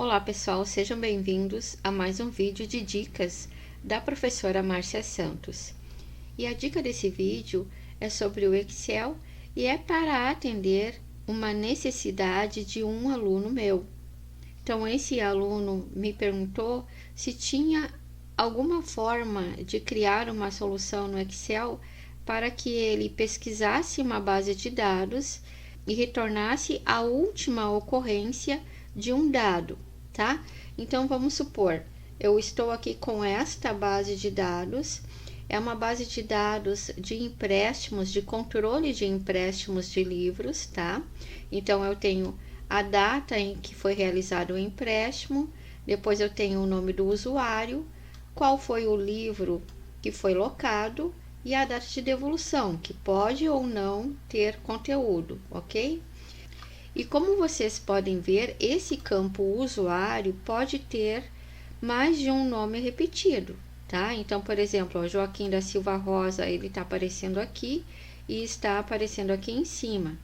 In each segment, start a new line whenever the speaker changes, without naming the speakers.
Olá pessoal, sejam bem-vindos a mais um vídeo de dicas da professora Márcia Santos. E a dica desse vídeo é sobre o Excel e é para atender uma necessidade de um aluno meu. Então, esse aluno me perguntou se tinha alguma forma de criar uma solução no Excel para que ele pesquisasse uma base de dados e retornasse a última ocorrência de um dado, tá? Então, vamos supor, eu estou aqui com esta base de dados, é uma base de dados de empréstimos, de controle de empréstimos de livros, tá? Então, eu tenho a data em que foi realizado o empréstimo, depois eu tenho o nome do usuário, qual foi o livro que foi locado e a data de devolução, que pode ou não ter conteúdo, ok? E como vocês podem ver, esse campo usuário pode ter mais de um nome repetido, tá? Então, por exemplo, o Joaquim da Silva Rosa, ele está aparecendo aqui e está aparecendo aqui em cima.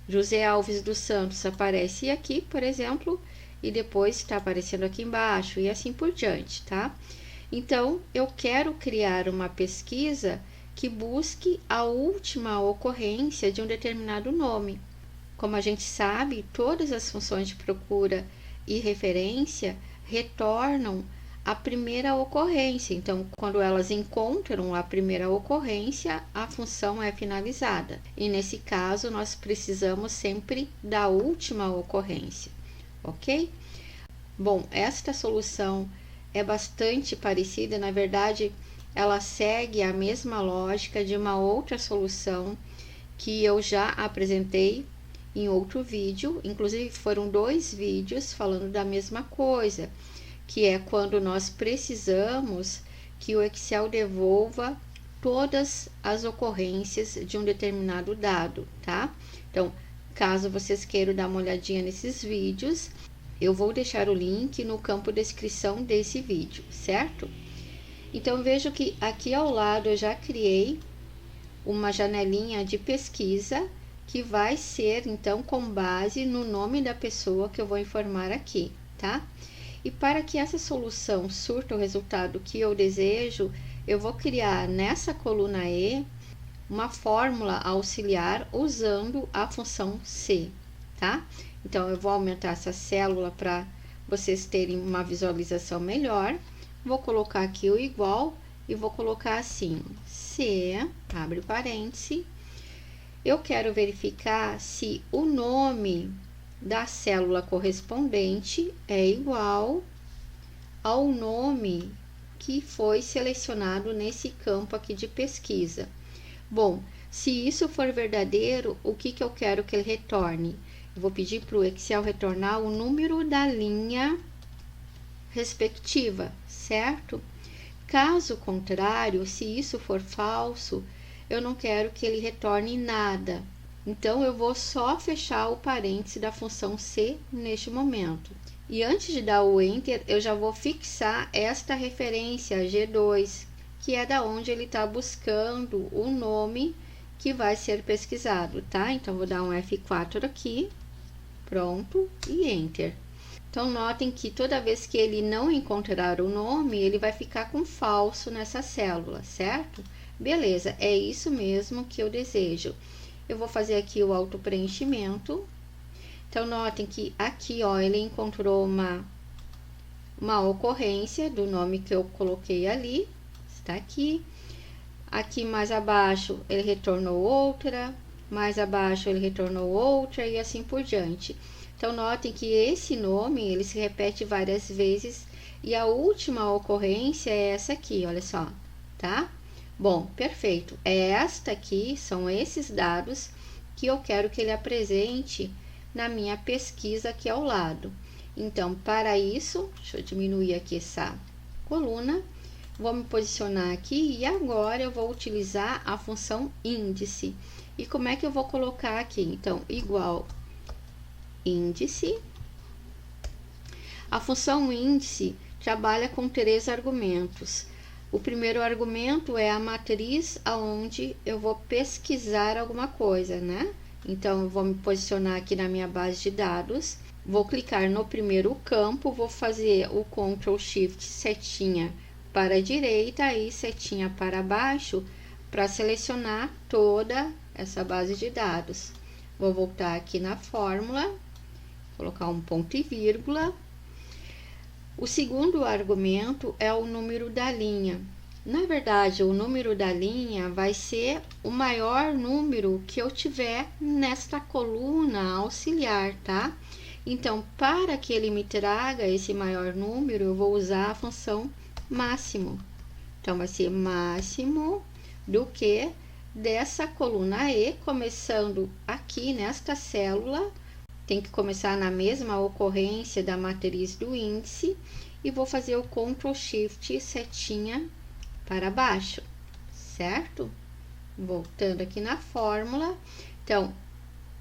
José Alves dos Santos aparece aqui, por exemplo, e depois está aparecendo aqui embaixo e assim por diante, tá? Então, eu quero criar uma pesquisa que busque a última ocorrência de um determinado nome. Como a gente sabe, todas as funções de procura e referência retornam a primeira ocorrência. Então, quando elas encontram a primeira ocorrência, a função é finalizada. E nesse caso, nós precisamos sempre da última ocorrência, ok? Bom, esta solução é bastante parecida, na verdade, ela segue a mesma lógica de uma outra solução que eu já apresentei em outro vídeo, inclusive foram 2 vídeos falando da mesma coisa, que é quando nós precisamos que o Excel devolva todas as ocorrências de um determinado dado, tá? Então, caso vocês queiram dar uma olhadinha nesses vídeos, eu vou deixar o link no campo descrição desse vídeo, certo? Então, vejo que aqui ao lado eu já criei uma janelinha de pesquisa que vai ser, então, com base no nome da pessoa que eu vou informar aqui, tá? E para que essa solução surta o resultado que eu desejo, eu vou criar nessa coluna E uma fórmula auxiliar usando a função C, tá? Então, eu vou aumentar essa célula para vocês terem uma visualização melhor. Vou colocar aqui o igual e vou colocar assim, C, abre parêntese. Eu quero verificar se o nome da célula correspondente é igual ao nome que foi selecionado nesse campo aqui de pesquisa. Bom, se isso for verdadeiro, o que eu quero que ele retorne? Eu vou pedir para o Excel retornar o número da linha respectiva, certo? Caso contrário, se isso for falso, eu não quero que ele retorne nada. Então, eu vou só fechar o parêntese da função C neste momento. E antes de dar o Enter, eu já vou fixar esta referência G2, que é da onde ele está buscando o nome que vai ser pesquisado, tá? Então, vou dar um F4 aqui, pronto, e Enter. Então, notem que toda vez que ele não encontrar o nome, ele vai ficar com falso nessa célula, certo? Beleza, é isso mesmo que eu desejo. Eu vou fazer aqui o autopreenchimento. Então, notem que aqui, ó, ele encontrou uma ocorrência do nome que eu coloquei ali, está aqui. Aqui mais abaixo, ele retornou outra, mais abaixo ele retornou outra e assim por diante. Então, notem que esse nome, ele se repete várias vezes e a última ocorrência é essa aqui, olha só, tá? Bom, perfeito. É esta aqui, são esses dados que eu quero que ele apresente na minha pesquisa aqui ao lado. Então, para isso, deixa eu diminuir aqui essa coluna, vou me posicionar aqui e agora eu vou utilizar a função índice. E como é que eu vou colocar aqui? Então, igual índice. A função índice trabalha com 3 argumentos. O primeiro argumento é a matriz aonde eu vou pesquisar alguma coisa, né? Então, eu vou me posicionar aqui na minha base de dados Vou clicar no primeiro campo, vou fazer o Ctrl Shift setinha para a direita e setinha para baixo para selecionar toda essa base de dados. Vou voltar aqui na fórmula, colocar um ponto e vírgula. O segundo argumento é o número da linha. Na verdade, o número da linha vai ser o maior número que eu tiver nesta coluna auxiliar, tá? Então, para que ele me traga esse maior número, eu vou usar a função máximo. Então, vai ser máximo do que dessa coluna E, começando aqui nesta célula, tem que começar na mesma ocorrência da matriz do índice, e vou fazer o Ctrl Shift setinha para baixo, certo? Voltando aqui na fórmula, então,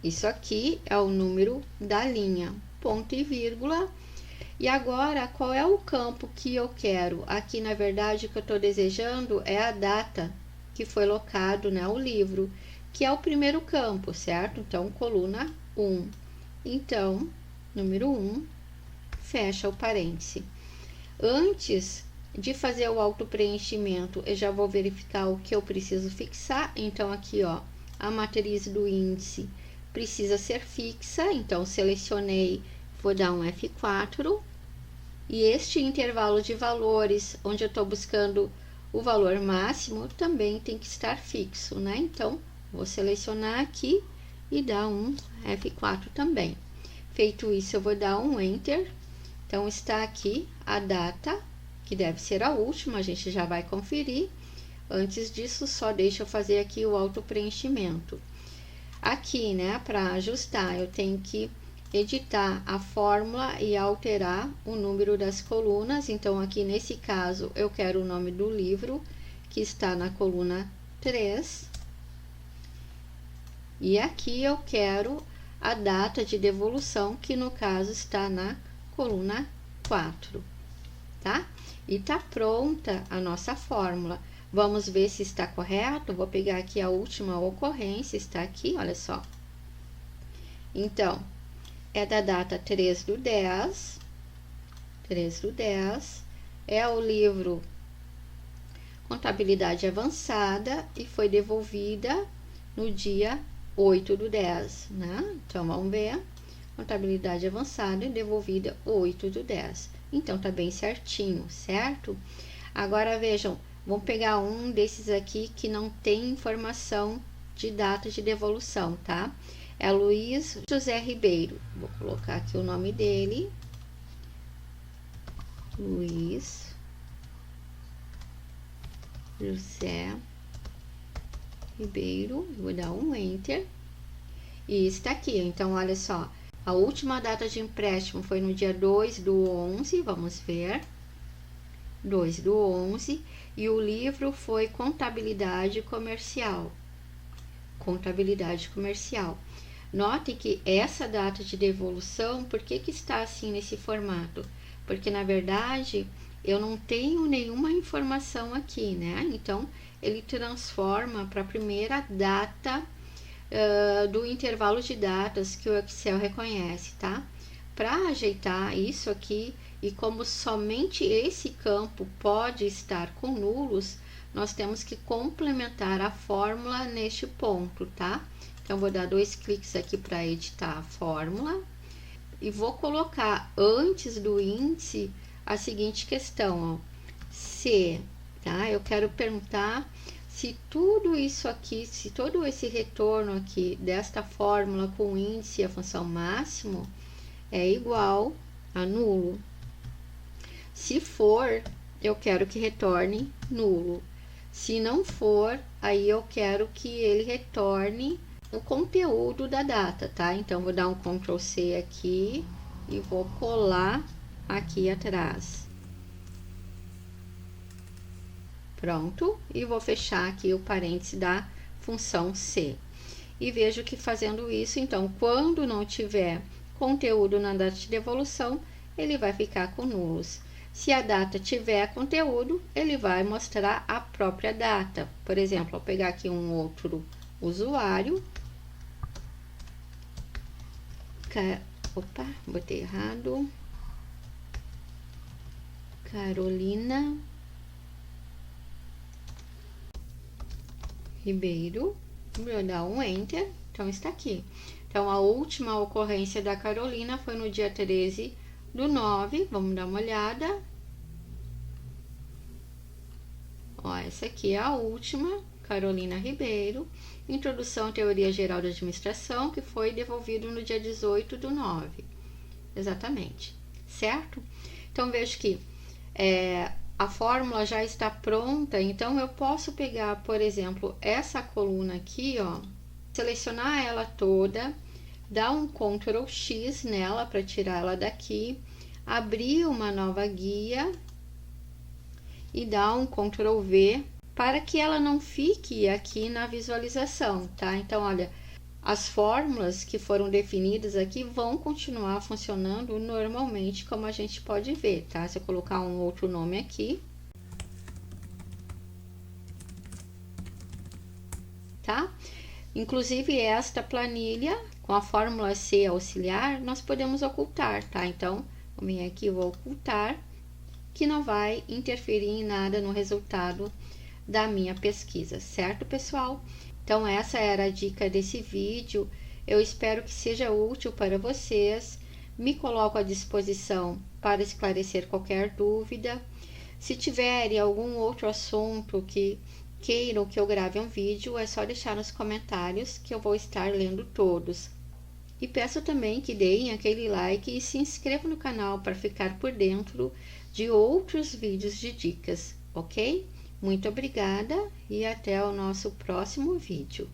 isso aqui é o número da linha, ponto e vírgula. E agora, qual é o campo que eu quero? Aqui, na verdade, o que eu estou desejando é a data que foi locado, né, o livro, que é o primeiro campo, certo? Então, coluna 1. Então, número 1, fecha o parêntese. Antes de fazer o autopreenchimento, eu já vou verificar o que eu preciso fixar. Então, aqui, ó, a matriz do índice precisa ser fixa, então selecionei, vou dar um F4. E este intervalo de valores, onde eu estou buscando o valor máximo, também tem que estar fixo, né? Então, vou selecionar aqui e dar um F4 também. Feito isso, eu vou dar um Enter. Então, está aqui a data, que deve ser a última, a gente já vai conferir. Antes disso, só deixa eu fazer aqui o autopreenchimento. Aqui, né, para ajustar, eu tenho que editar a fórmula e alterar o número das colunas. Então, aqui nesse caso, eu quero o nome do livro, que está na coluna 3. E aqui eu quero a data de devolução, que no caso está na coluna 4, tá? E tá pronta a nossa fórmula. Vamos ver se está correto. Vou pegar aqui a última ocorrência, está aqui, olha só. Então, é da data 3/10, 3/10, é o livro Contabilidade Avançada e foi devolvida no dia 8/10, né? Então, vamos ver, Contabilidade Avançada e devolvida 8/10. Então, tá bem certinho, certo? Agora, vejam, vamos pegar um desses aqui que não tem informação de data de devolução, tá? É Luiz José Ribeiro. Vou colocar aqui o nome dele. Luiz José Ribeiro. Vou dar um Enter. E está aqui. Então, olha só. A última data de empréstimo foi no dia 2/11. Vamos ver. 2/11. E o livro foi Contabilidade Comercial. Contabilidade Comercial. Note que essa data de devolução, por que está assim nesse formato? Porque, na verdade, eu não tenho nenhuma informação aqui, né? Então, ele transforma para a primeira data do intervalo de datas que o Excel reconhece, tá? Para ajeitar isso aqui, e como somente esse campo pode estar com nulos, nós temos que complementar a fórmula neste ponto, tá? Então, vou dar 2 cliques aqui para editar a fórmula e vou colocar antes do índice a seguinte questão, ó, se, tá? Eu quero perguntar se tudo isso aqui, se todo esse retorno aqui desta fórmula com o índice e a função máximo é igual a nulo. Se for, eu quero que retorne nulo. Se não for, aí eu quero que ele retorne o conteúdo da data, tá? Então, vou dar um Ctrl C aqui e vou colar aqui atrás. Pronto. E vou fechar aqui o parêntese da função C. E vejo que fazendo isso, então, quando não tiver conteúdo na data de devolução, ele vai ficar com nulos. Se a data tiver conteúdo, ele vai mostrar a própria data. Por exemplo, vou pegar aqui um outro usuário, Opa, botei errado. Carolina Ribeiro. Vou dar um Enter. Então, está aqui. Então, a última ocorrência da Carolina foi no dia 13/9. Vamos dar uma olhada. Ó, essa aqui é a última, Carolina Ribeiro. Introdução à Teoria Geral da Administração, que foi devolvido no dia 18/9. Exatamente. Certo? Então, vejo que a fórmula já está pronta. Então, eu posso pegar, por exemplo, essa coluna aqui, ó, selecionar ela toda, dar um Ctrl X nela para tirar ela daqui, abrir uma nova guia e dar um Ctrl V para que ela não fique aqui na visualização, tá? Então, olha, as fórmulas que foram definidas aqui vão continuar funcionando normalmente, como a gente pode ver, tá? Se eu colocar um outro nome aqui, tá? Inclusive, esta planilha, com a fórmula C auxiliar, nós podemos ocultar, tá? Então, vou vir aqui e vou ocultar, que não vai interferir em nada no resultado da minha pesquisa, certo, pessoal? Então, essa era a dica desse vídeo. Eu espero que seja útil para vocês. Me coloco à disposição para esclarecer qualquer dúvida. Se tiverem algum outro assunto que queiram que eu grave um vídeo, é só deixar nos comentários que eu vou estar lendo todos. E peço também que deem aquele like e se inscrevam no canal para ficar por dentro de outros vídeos de dicas, ok? Muito obrigada e até o nosso próximo vídeo.